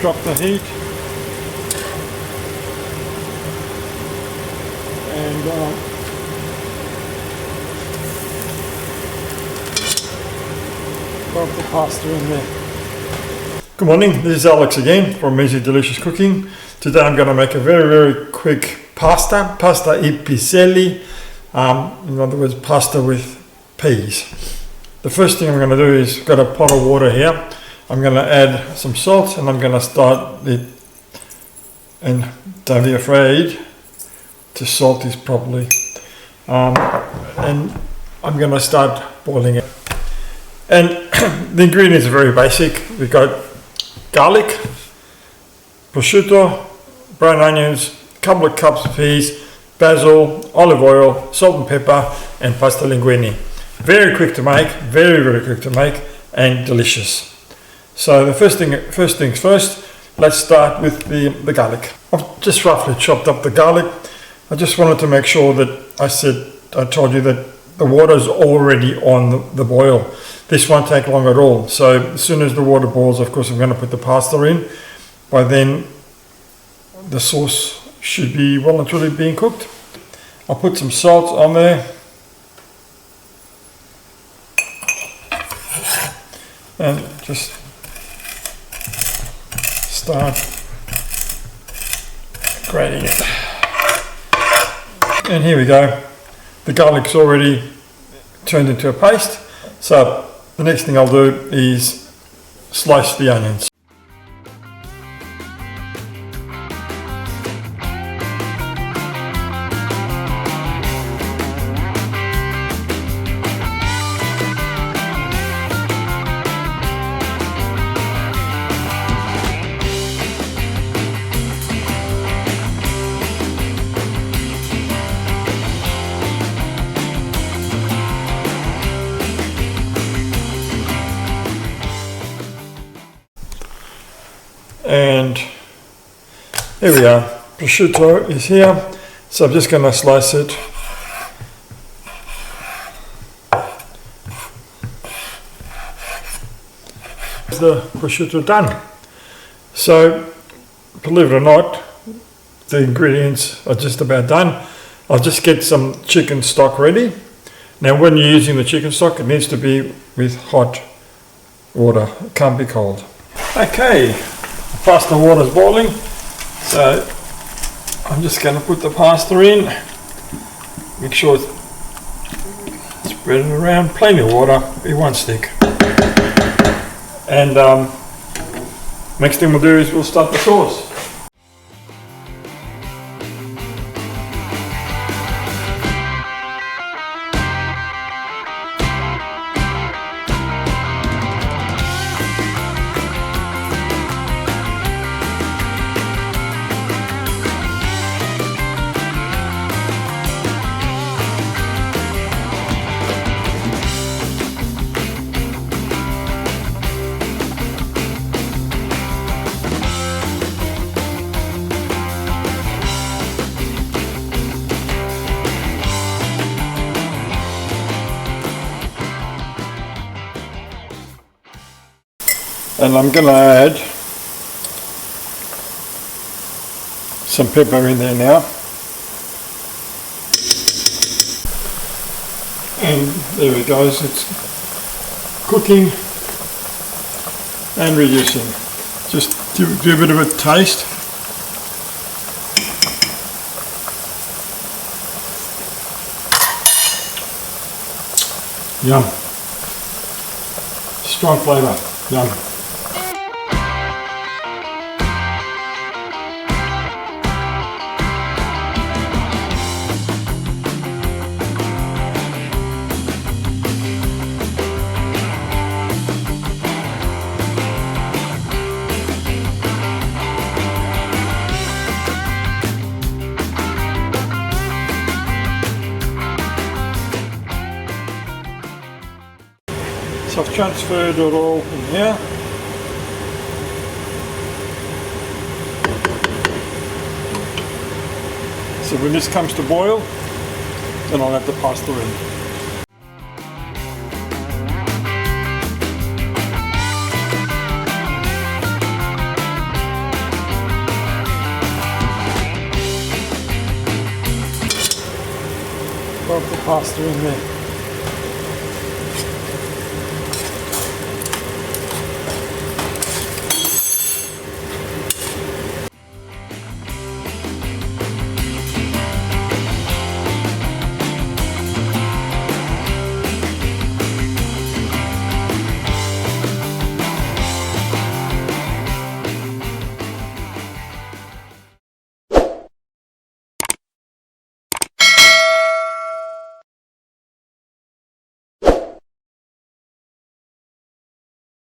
drop the heat. And drop the pasta in there. Good morning, this is Alex again from Easy Delicious Cooking. Today I'm going to make a very quick pasta e piselli, in other words pasta with peas. The first thing I'm going to do is, got a pot of water here, I'm going to add some salt and I'm going to start it, and don't be afraid to salt this properly, and I'm going to start boiling it. And the ingredients are very basic. We've got garlic, prosciutto, brown onions, a couple of cups of peas, basil, olive oil, salt and pepper, and pasta linguine. Very quick to make, very quick to make, and delicious. So the first things first, let's start with the garlic. I've just roughly chopped up the garlic. I just wanted to make sure that I told you that the water is already on the boil. This won't take long at all. So as soon as the water boils, of course, I'm going to put the pasta in. By then, the sauce should be well and truly being cooked. I'll put some salt on there. And just start grating it. And here we go. The garlic's already turned into a paste. So the next thing I'll do is slice the onions. And here we are, prosciutto is here, so I'm just going to slice it. The prosciutto done. So believe it or not, the ingredients are just about done. I'll just get some chicken stock ready. Now when you're using the chicken stock, it needs to be with hot water, it can't be cold. Okay. Pasta water is boiling, so I'm just going to put the pasta in, make sure it's spread it around, plenty of water, it won't stick. And next thing we'll do is we'll start the sauce. And I'm going to add some pepper in there now. And there it goes, it's cooking and reducing. Just do a bit of a taste. Yum. Strong flavour, yum. So I've transferred it all in here. So when this comes to boil, then I'll add the pasta in. Put the pasta in there.